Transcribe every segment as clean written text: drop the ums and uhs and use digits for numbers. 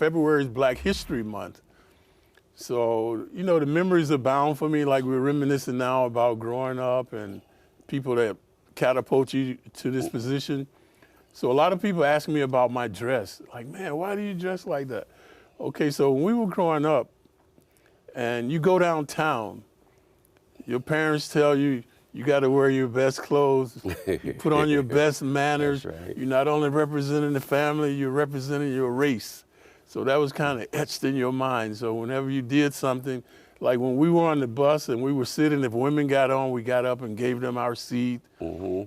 February is Black History Month. So, you know, the memories abound for me, like we're reminiscing now about growing up and people that catapult you to this position. So a lot of people ask me about my dress. Like, man, why do you dress like that? Okay, so when we were growing up and you go downtown, your parents tell you, you got to wear your best clothes, you put on your best manners. That's right. You're not only representing the family, you're representing your race. So that was kind of etched in your mind. So whenever you did something, like when we were on the bus and we were sitting, if women got on, we got up and gave them our seat.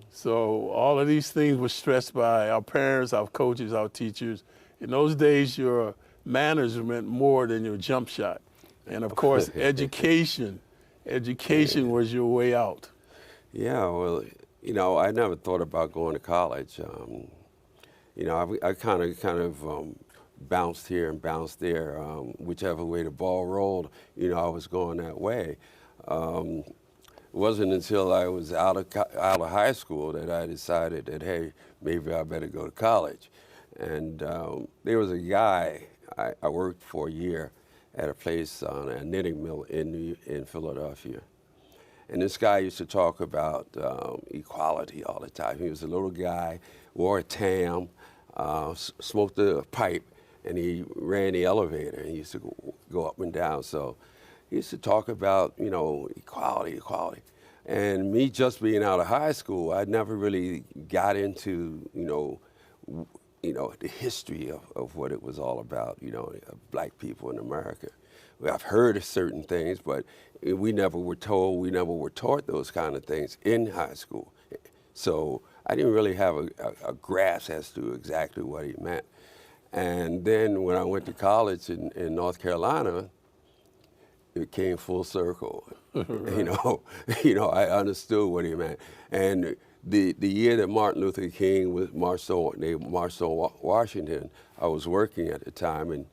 So all of these things were stressed by our parents, our coaches, our teachers. In those days, your manners meant more than your jump shot. And of course, education. Education was your way out. Yeah, well, you know, I never thought about going to college. You know, I kind of bounced here and bounced there. Whichever way the ball rolled, you know, I was going that way. It wasn't until I was out of high school that I decided that, hey, maybe I better go to college. And there was a guy I worked for a year at a place on a knitting mill in Philadelphia. And this guy used to talk about equality all the time. He was a little guy, wore a tam, smoked a pipe, and he ran the elevator. He used to go up and down. So he used to talk about, you know, equality. And me just being out of high school, I never really got into, you know, the history of what it was all about, you know, black people in America. Well, I've heard of certain things, but we never were taught those kind of things in high school. So I didn't really have a grasp as to exactly what he meant. And then when I went to college in North Carolina, it came full circle. You know, I understood what he meant. And the year that Martin Luther King marched on Washington, I was working at the time, and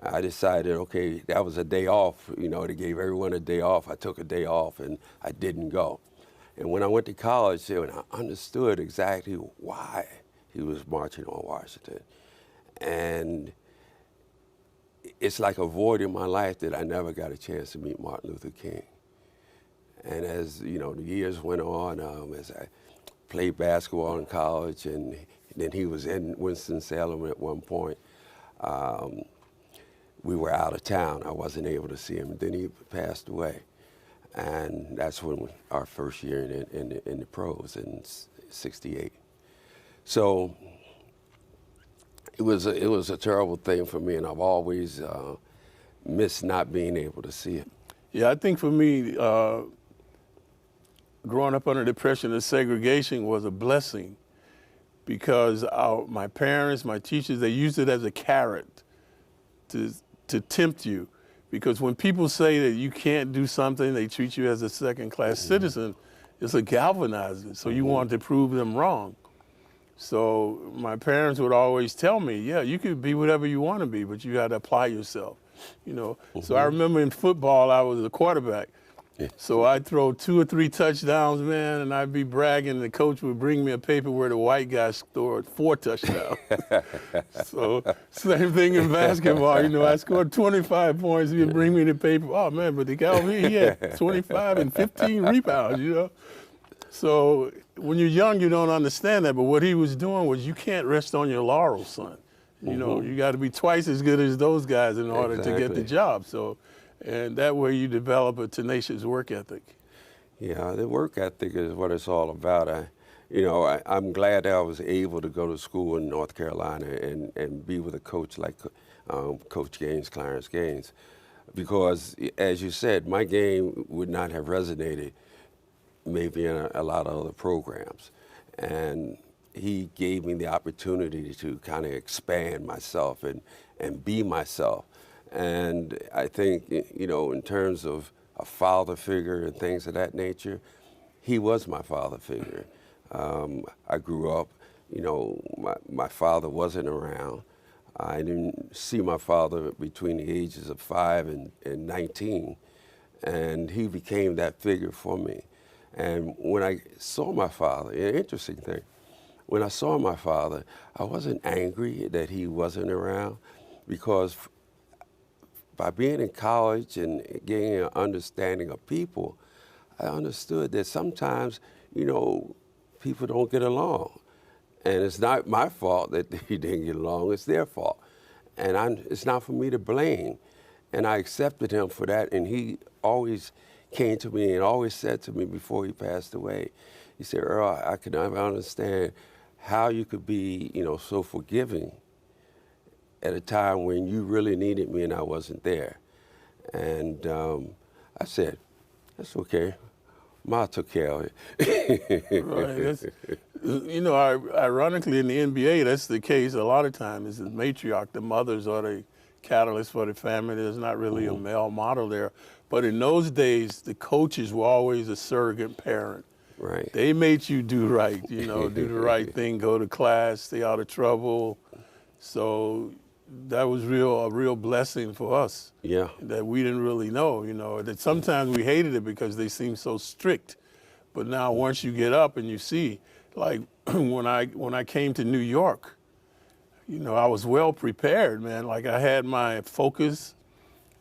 I decided, okay, that was a day off. You know, they gave everyone a day off. I took a day off, and I didn't go. And when I went to college, I understood exactly why he was marching on Washington. And it's like a void in my life that I never got a chance to meet Martin Luther King. And as, you know, the years went on, as I played basketball in college, and then he was in Winston-Salem at one point, we were out of town. I wasn't able to see him. Then he passed away. And that's when our first year in the pros in '68. So it was a terrible thing for me, and I've always missed not being able to see it. Yeah, I think for me, growing up under depression and segregation was a blessing, because my parents, my teachers, they used it as a carrot to tempt you. Because when people say that you can't do something, they treat you as a second-class citizen, it's a galvanizing. So you want to prove them wrong. So my parents would always tell me, yeah, you could be whatever you want to be, but you got to apply yourself. You know. So I remember in football, I was a quarterback. So I'd throw 2 or 3 touchdowns, man, and I'd be bragging, and the coach would bring me a paper where the white guy scored 4 touchdowns. So same thing in basketball. You know, I scored 25 points, he'd bring me the paper. Oh, man, but the guy over here, he had 25 and 15 rebounds, you know. So when you're young, you don't understand that. But what he was doing was, you can't rest on your laurels, son. You know, you got to be twice as good as those guys in order to get the job. So. And that way you develop a tenacious work ethic. Yeah, the work ethic is what it's all about. I'm glad that I was able to go to school in North Carolina and be with a coach like Coach Gaines, Clarence Gaines, because, as you said, my game would not have resonated maybe in a lot of other programs. And he gave me the opportunity to kind of expand myself and be myself. And I think, you know, in terms of a father figure and things of that nature, he was my father figure. I grew up, you know, my father wasn't around. I didn't see my father between the ages of 5 and 19, and he became that figure for me. And when I saw my father, an interesting thing, when I saw my father, I wasn't angry that he wasn't around, because by being in college and getting an understanding of people, I understood that sometimes, you know, people don't get along. And it's not my fault that he didn't get along, it's their fault. And it's not for me to blame. And I accepted him for that, and he always came to me and always said to me before he passed away, he said, Earl, I can never understand how you could be, you know, so forgiving at a time when you really needed me and I wasn't there. And I said, that's okay. Ma took care of it. Right. You know, ironically, in the NBA, that's the case a lot of times. Is the matriarch, the mothers are the catalyst for the family. There's not really a male model there. But in those days, the coaches were always a surrogate parent. Right. They made you do right, you know, do the right thing, go to class, stay out of trouble. So that was a real blessing for us. Yeah. That we didn't really know, you know, that sometimes we hated it because they seemed so strict. But now once you get up and you see, like when I came to New York, you know, I was well prepared, man. Like I had my focus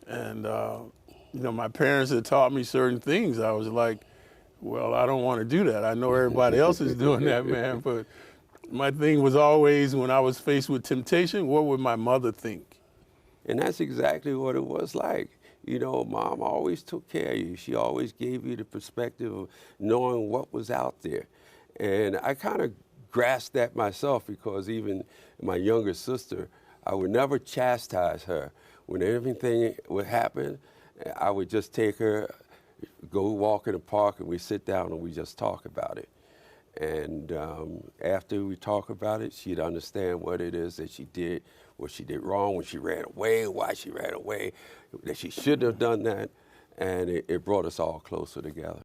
and, you know, my parents had taught me certain things. I was like, well, I don't want to do that. I know everybody else is doing that, man. But my thing was always when I was faced with temptation, what would my mother think? And that's exactly what it was like. You know, Mom always took care of you. She always gave you the perspective of knowing what was out there. And I kind of grasped that myself because even my younger sister, I would never chastise her. When everything would happen, I would just take her, go walk in the park, and we sit down and we just talk about it. And after we talk about it, she'd understand what it is that she did, what she did wrong, when she ran away, why she ran away, that she shouldn't have done that. And it brought us all closer together.